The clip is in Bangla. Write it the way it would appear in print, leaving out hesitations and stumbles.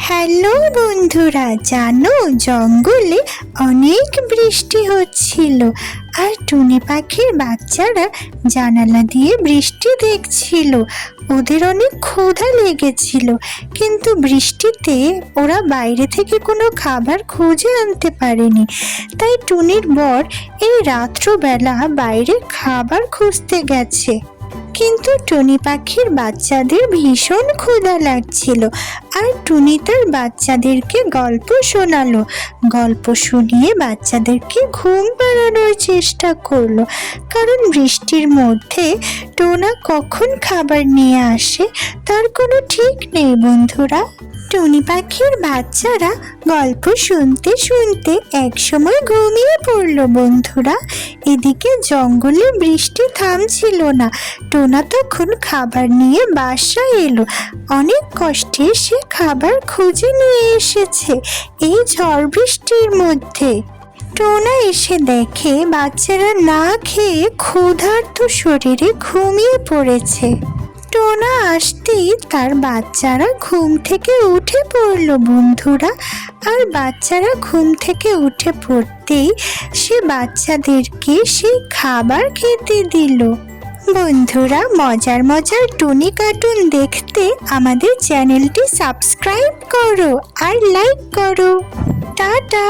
হ্যালো বন্ধুরা, জানো জঙ্গলে অনেক বৃষ্টি হচ্ছিল আর টুনি পাখির বাচ্চারা জানালা দিয়ে বৃষ্টি দেখছিল। ওদের অনেক ক্ষুধা লেগেছিল, কিন্তু বৃষ্টিতে ওরা বাইরে থেকে কোনো খাবার খুঁজে আনতে পারেনি। তাই টুনির বর এই রাত্রবেলা বাইরে খাবার খুঁজতে গেছে। কিন্তু টুনি পাখির বাচ্চাদের ভীষণ ক্ষুধা লাগছিল আর টুনি তার বাচ্চাদেরকে গল্প শোনালো। গল্প শুনিয়ে বাচ্চাদেরকে ঘুম পাড়ানোর চেষ্টা করলো, কারণ বৃষ্টির মধ্যে টোনা কখন খাবার নিয়ে আসে তার কোনো ঠিক নেই বন্ধুরা। টুনি পাখির বাচ্চারা গল্প শুনতে শুনতে একসময় ঘুমিয়ে পড়ল বন্ধুরা। এদিকে জঙ্গলে বৃষ্টি থামছিল না। টোনা তখন খাবার নিয়ে বাসায় এলো। অনেক কষ্টে সে খাবার খুঁজে নিয়ে এসেছে এই ঝড় বৃষ্টির মধ্যে। টোনা এসে দেখে বাচ্চারা না খেয়ে ক্ষুধার্ত শরীরে ঘুমিয়ে পড়েছে। টোনা আসতেই তার বাচ্চারা ঘুম থেকে উঠে পড়ল বন্ধুরা। আর বাচ্চারা ঘুম থেকে উঠে পড়তেই সে বাচ্চাদেরকে সেই খাবার খেতে দিল। বন্ধুরা, মজার মজার টুনি কার্টুন দেখতে আমাদের চ্যানেলটি সাবস্ক্রাইব করো আর লাইক করো। টাটা।